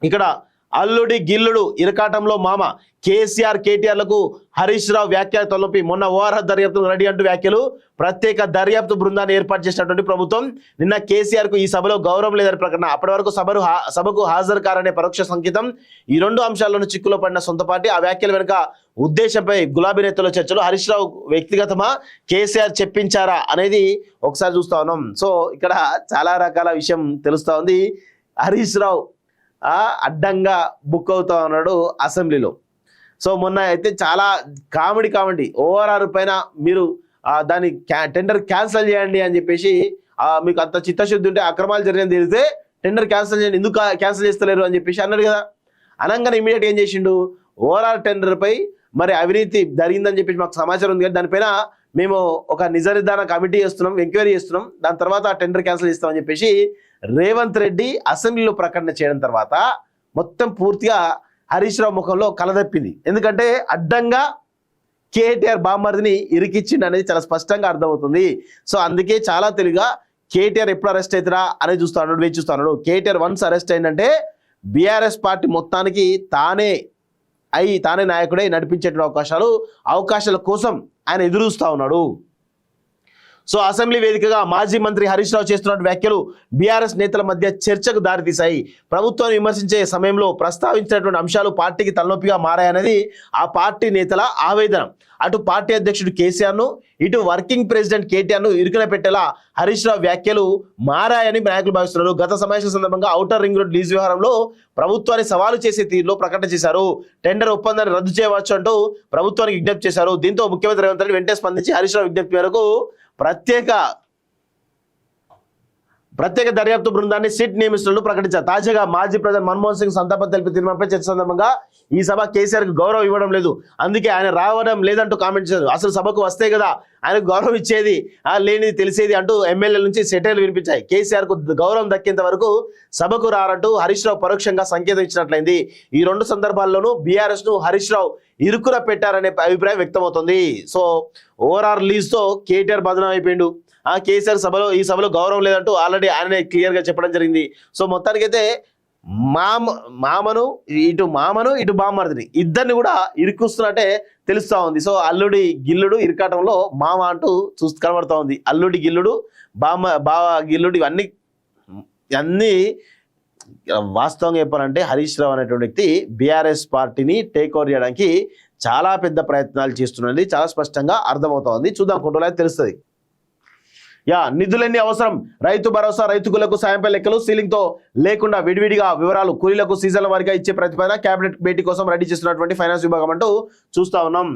ఇక్కడ అల్లుడి గిల్లుడు ఇరకాటంలో మామ కేసీఆర్ కేటీఆర్లకు హరీష్ రావు వ్యాఖ్యలు తలపి మొన్న ఓఆర్ఆర్ దర్యాప్తు రెడీ అంటూ వ్యాఖ్యలు. ప్రత్యేక దర్యాప్తు బృందాన్ని ఏర్పాటు చేసినటువంటి ప్రభుత్వం నిన్న కేసీఆర్ కు ఈ సభలో గౌరవం లేదని ప్రకటన. అప్పటి వరకు సభకు హాజరు కారనే పరోక్ష సంకేతం. ఈ రెండు అంశాలను చిక్కులో పడిన సొంత పార్టీ ఆ వ్యాఖ్యల వెనుక ఉద్దేశంపై గులాబీ నేతల చర్చలు. హరీష్ రావు వ్యక్తిగతమా కేసీఆర్ చెప్పించారా అనేది ఒకసారి చూస్తా ఉన్నాం. సో ఇక్కడ చాలా రకాల విషయం తెలుస్తా ఉంది. హరీష్ రావు అడ్డంగా బుక్ అవుతా ఉన్నాడు అసెంబ్లీలో. సో మొన్న అయితే చాలా కామెడీ ఓఆర్ఆర్ పైన మీరు దాని టెండర్ క్యాన్సిల్ చేయండి అని చెప్పేసి మీకు అంత చిత్తశుద్ధి ఉంటే అక్రమాలు జరిగిన తెలిస్తే టెండర్ క్యాన్సిల్ చేయండి, ఎందుకు క్యాన్సిల్ చేస్తలేరు అని చెప్పేసి అన్నాడు కదా. అనగానే ఇమీడియట్ ఏం చేసిండు, ఓఆర్ఆర్ టెండర్ పై మరి అవినీతి జరిగిందని చెప్పేసి మాకు సమాచారం ఉంది కానీ దానిపైన మేము ఒక నిజ నిర్ధారణ కమిటీ చేస్తున్నాం, ఎంక్వైరీ చేస్తున్నాం, దాని తర్వాత ఆ టెండర్ క్యాన్సిల్ చేస్తామని చెప్పేసి రేవంత్ రెడ్డి అసెంబ్లీలో ప్రకటన చేయడం తర్వాత మొత్తం పూర్తిగా హరీష్ రావు ముఖంలో కలదప్పింది. ఎందుకంటే అడ్డంగా కేటీఆర్ బామ్మర్దిని ఇరికిచ్చిండు అనేది చాలా స్పష్టంగా అర్థమవుతుంది. సో అందుకే చాలా తెలివిగా కేటీఆర్ ఎప్పుడు అరెస్ట్ అవుతారా అనేది వేచి చూస్తున్నాడు. కేటీఆర్ వన్స్ అరెస్ట్ అయిందంటే బీఆర్ఎస్ పార్టీ మొత్తానికి తానే నాయకుడై నడిపించేటువంటి అవకాశాల కోసం ఆయన ఎదురు చూస్తూ ఉన్నాడు. సో అసెంబ్లీ వేదికగా మాజీ మంత్రి హరీష్ రావు చేస్తున్న వ్యాఖ్యలు బీఆర్ఎస్ నేతల మధ్య చర్చకు దారితీశాయి. ప్రభుత్వాన్ని విమర్శించే సమయంలో ప్రస్తావించినటువంటి అంశాలు పార్టీకి తలనొప్పిగా మారాయనేది ఆ పార్టీ నేతల ఆవేదన. అటు పార్టీ అధ్యక్షుడు కేసీఆర్ను, ఇటు వర్కింగ్ ప్రెసిడెంట్ కేటీఆర్ను ఇరుకున పెట్టేలా హరీష్ రావు వ్యాఖ్యలు మారాయని నాయకులు భావిస్తున్నారు. గత సమావేశం సందర్భంగా ఔటర్ రింగ్ రోడ్ లీజ్ వ్యవహారంలో ప్రభుత్వాన్ని సవాలు చేసే తీరులో ప్రకటన చేశారు. టెండర్ ఒప్పందాన్ని రద్దు చేయవచ్చు అంటూ ప్రభుత్వానికి విజ్ఞప్తి చేశారు. దీంతో ముఖ్యమంత్రి రేవంత్ రెడ్డి వెంటనే స్పందించి హరీష్ రావు విజ్ఞప్తి మేరకు ప్రత్యేక దర్యాప్తు బృందాన్ని సిట్ నియమిస్తున్నట్లు ప్రకటించారు. తాజాగా మాజీ ప్రధాని మన్మోహన్ సింగ్ సంతాపం తెలిపి తీర్మానంపై చర్చ సందర్భంగా ఈ సభ కేసీఆర్ కు గౌరవం ఇవ్వడం లేదు, అందుకే ఆయన రావడం లేదంటూ కామెంట్ చేశారు. అసలు సభకు వస్తే కదా ఆయనకు గౌరవం ఇచ్చేది, లేనిది తెలిసేది అంటూ ఎమ్మెల్యేల నుంచి సెటైర్లు వినిపించాయి. కేసీఆర్ కు గౌరవం దక్కేంత వరకు సభకు రారంటూ హరీష్ రావు పరోక్షంగా సంకేతం ఇచ్చినట్లయింది. ఈ రెండు సందర్భాల్లోనూ బీఆర్ఎస్ ను హరీష్ రావు ఇరుకున పెట్టారనే అభిప్రాయం వ్యక్తమవుతుంది. సో ఓఆర్ఆర్ లీజ్ తో కేటీఆర్ బదనం అయిపోయిండు. కేసీఆర్ ఈ సభలో గౌరవం లేదంటూ ఆల్రెడీ ఆయనే క్లియర్ గా చెప్పడం జరిగింది. సో మొత్తానికైతే మామను ఇటు బామ్మర్దిని ఇద్దరిని కూడా ఇరుకుస్తున్నట్టే తెలుస్తా ఉంది. సో అల్లుడి గిల్లుడు ఇరకాటంలో మామ అంటూ కనబడతా ఉంది. అల్లుడి గిల్లుడు బావ గిల్లుడు ఇవన్నీ వాస్తవంగా చెప్పాలంటే హరీష్ రావు అనేటువంటి వ్యక్తి బీఆర్ఎస్ పార్టీని టేక్ ఓవర్ చేయడానికి చాలా పెద్ద ప్రయత్నాలు చేస్తున్నది చాలా స్పష్టంగా అర్థమవుతా ఉంది. చూద్దాం ఫోటోలో తెలుస్తుంది. నిధులన్నీ అవసరం, రైతు భరోసా, రైతులకు సాయంపై లెక్కలు సీలింగ్ తో లేకుండా విడివిడిగా వివరాలు, కూలీలకు సీజన్ల వారిగా ఇచ్చే ప్రతిపాదన కేబినెట్ భేటీ కోసం రెడీ చేస్తున్నటువంటి ఫైనాన్స్ విభాగం అంటూ చూస్తా ఉన్నాం.